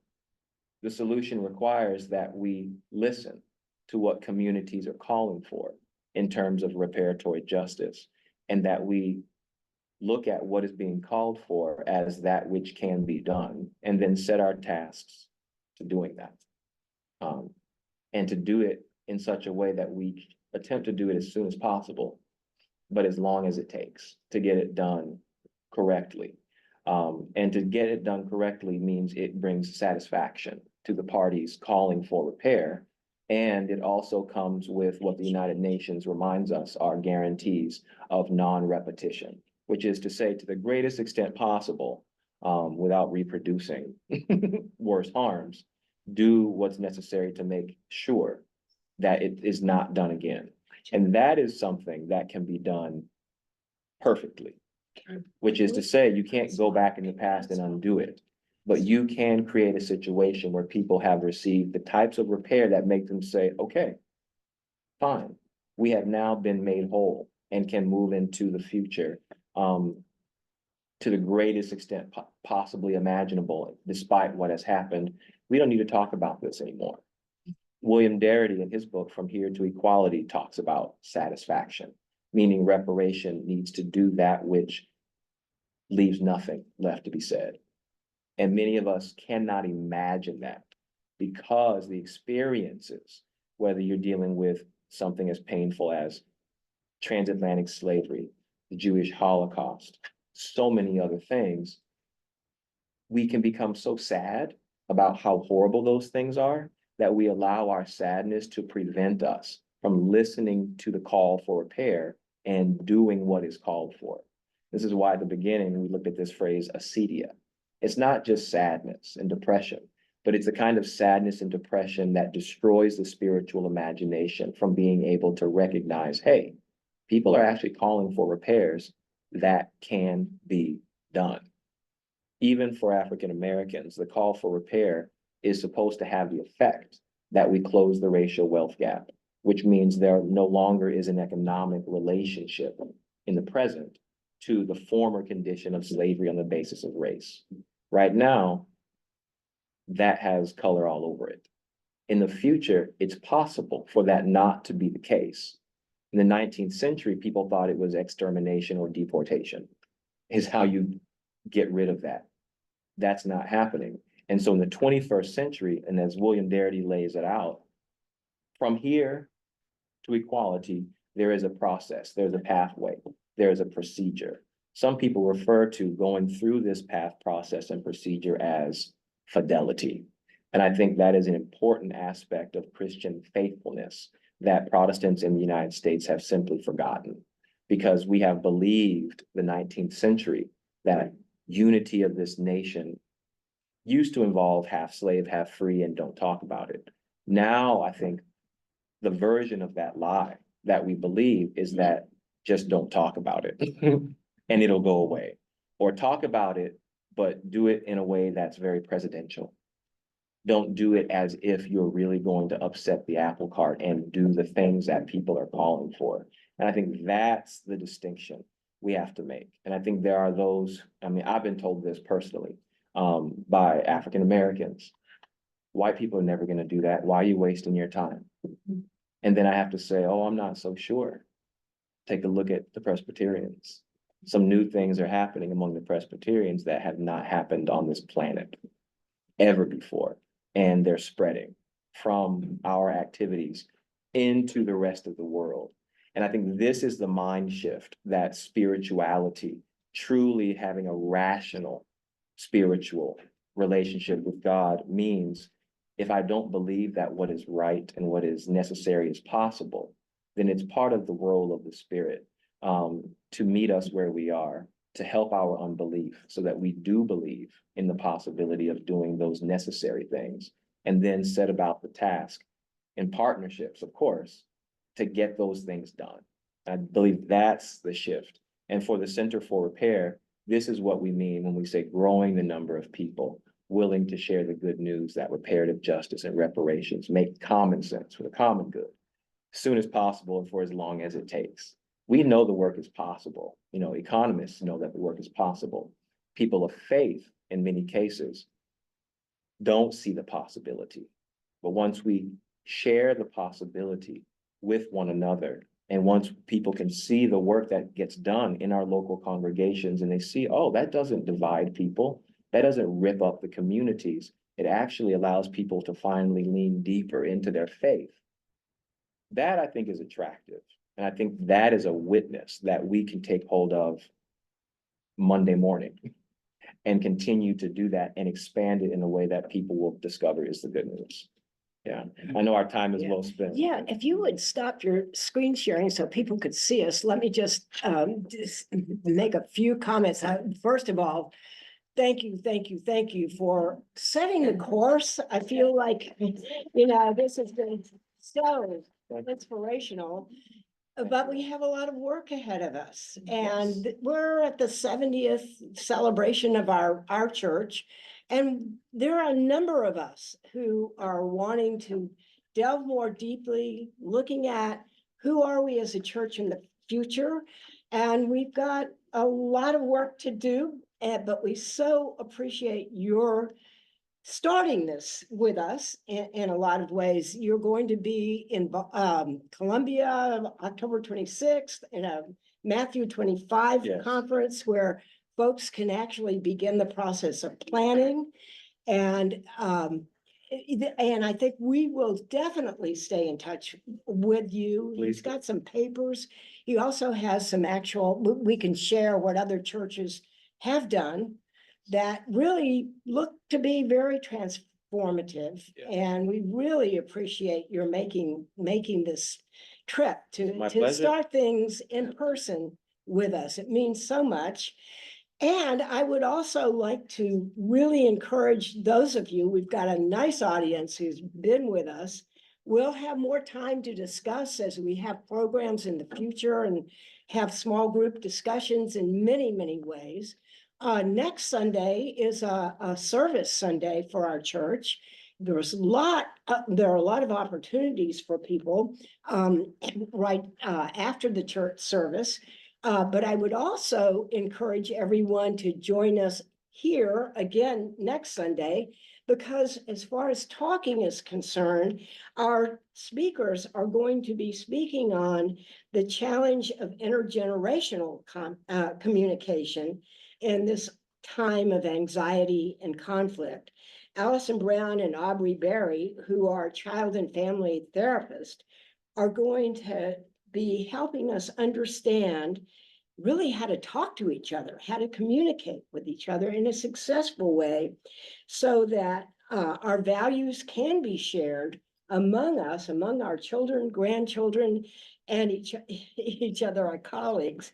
C: the solution requires that we listen to what communities are calling for in terms of reparatory justice, and that we look at what is being called for as that which can be done, and then set our tasks to doing that. And to do it in such a way that we attempt to do it as soon as possible, but as long as it takes to get it done correctly. And to get it done correctly means it brings satisfaction to the parties calling for repair. And it also comes with what the United Nations reminds us are guarantees of non-repetition, which is to say, to the greatest extent possible, without reproducing worse harms, do what's necessary to make sure that it is not done again. And that is something that can be done perfectly, which is to say, you can't go back in the past and undo it, but you can create a situation where people have received the types of repair that make them say, okay, fine, we have now been made whole and can move into the future to the greatest extent possibly imaginable, despite what has happened. We don't need to talk about this anymore. William Darity, in his book, From Here to Equality, talks about satisfaction, meaning reparation needs to do that which leaves nothing left to be said. And many of us cannot imagine that, because the experiences, whether you're dealing with something as painful as transatlantic slavery, the Jewish Holocaust, so many other things, we can become so sad about how horrible those things are that we allow our sadness to prevent us from listening to the call for repair and doing what is called for. This is why at the beginning we looked at this phrase, acedia. It's not just sadness and depression, but it's a kind of sadness and depression that destroys the spiritual imagination from being able to recognize, hey, people are actually calling for repairs that can be done. Even for African Americans, the call for repair is supposed to have the effect that we close the racial wealth gap, which means there no longer is an economic relationship in the present to the former condition of slavery on the basis of race. Right now, that has color all over it. In the future, it's possible for that not to be the case. In the 19th century, people thought it was extermination or deportation is how you get rid of that. That's not happening. And so in the 21st century, and as William Darity lays it out, from here to equality, there is a process, there's a pathway, there's a procedure. Some people refer to going through this path, process, and procedure as fidelity. And I think that is an important aspect of Christian faithfulness that Protestants in the United States have simply forgotten, because we have believed the 19th century that unity of this nation used to involve half slave, half free, and don't talk about it. Now, I think the version of that lie that we believe is that just don't talk about it and it'll go away, or talk about it, but do it in a way that's very presidential. Don't do it as if you're really going to upset the apple cart and do the things that people are calling for. And I think that's the distinction we have to make. And I think there are those, I mean, I've been told this personally, by African Americans. White people are never gonna do that. Why are you wasting your time? And then I have to say, oh, I'm not so sure. Take a look at the Presbyterians. Some new things are happening among the Presbyterians that have not happened on this planet ever before. And they're spreading from our activities into the rest of the world. And I think this is the mind shift that spirituality, truly having a rational spiritual relationship with God means. If I don't believe that what is right and what is necessary is possible, then it's part of the role of the Spirit to meet us where we are, to help our unbelief so that we do believe in the possibility of doing those necessary things, and then set about the task in partnerships, of course, to get those things done. I believe that's the shift. And for the Center for Repair, this is what we mean when we say growing the number of people willing to share the good news that reparative justice and reparations make common sense for the common good as soon as possible and for as long as it takes. We know the work is possible. You know, economists know that the work is possible. People of faith, in many cases, don't see the possibility. But once we share the possibility with one another, and once people can see the work that gets done in our local congregations and they see, oh, that doesn't divide people, that doesn't rip up the communities, it actually allows people to finally lean deeper into their faith. That I think is attractive. And I think that is a witness that we can take hold of Monday morning and continue to do that and expand it in a way that people will discover is the good news. Yeah, I know our time is well spent.
A: Yeah, if you would stop your screen sharing so people could see us, let me just make a few comments. First of all, thank you for setting the course. I feel like, you know, this has been so inspirational. But we have a lot of work ahead of us, and we're at the 70th celebration of our church. And there are a number of us who are wanting to delve more deeply, looking at who are we as a church in the future. And we've got a lot of work to do, but we so appreciate your starting this with us in a lot of ways. You're going to be in Columbia, October 26th, in a Matthew 25
C: Yes.
A: conference where folks can actually begin the process of planning. And I think we will definitely stay in touch with you.
C: Please
A: He's
C: do.
A: got some papers. He also has some actual, we can share what other churches have done that really look to be very transformative.
C: Yeah.
A: And we really appreciate your making this trip
C: My
A: to
C: pleasure.
A: start things in person with us. It means so much. And I would also like to really encourage those of you, we've got a nice audience who's been with us. We'll have more time to discuss as we have programs in the future and have small group discussions in many, many ways. Next Sunday is a service Sunday for our church. There are a lot of opportunities for people right after the church service. But I would also encourage everyone to join us here again next Sunday, because as far as talking is concerned, our speakers are going to be speaking on the challenge of intergenerational communication in this time of anxiety and conflict. Allison Brown and Aubrey Berry, who are child and family therapists, are going to be helping us understand really how to talk to each other, how to communicate with each other in a successful way so that our values can be shared among us, among our children, grandchildren, and each other, our colleagues,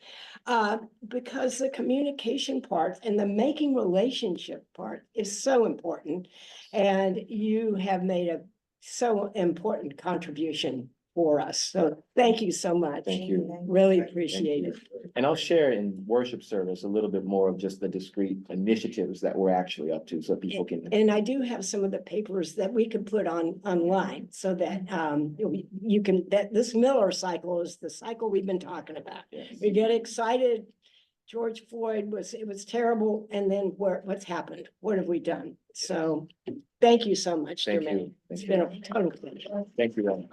A: because the communication part and the making relationship part is so important. And you have made a so important contribution for us. So thank you so much.
C: Thank you.
A: Really appreciate it.
C: And I'll share in worship service a little bit more of just the discrete initiatives that we're actually up to so people can.
A: And I do have some of the papers that we could put online so that you can, that this Miller cycle is the cycle we've been talking about.
C: Yes.
A: We get excited George Floyd it was terrible. And then what's happened? What have we done? So thank you so much,
C: Thank you.
A: Jermaine. It's been a total pleasure.
C: Thank you all.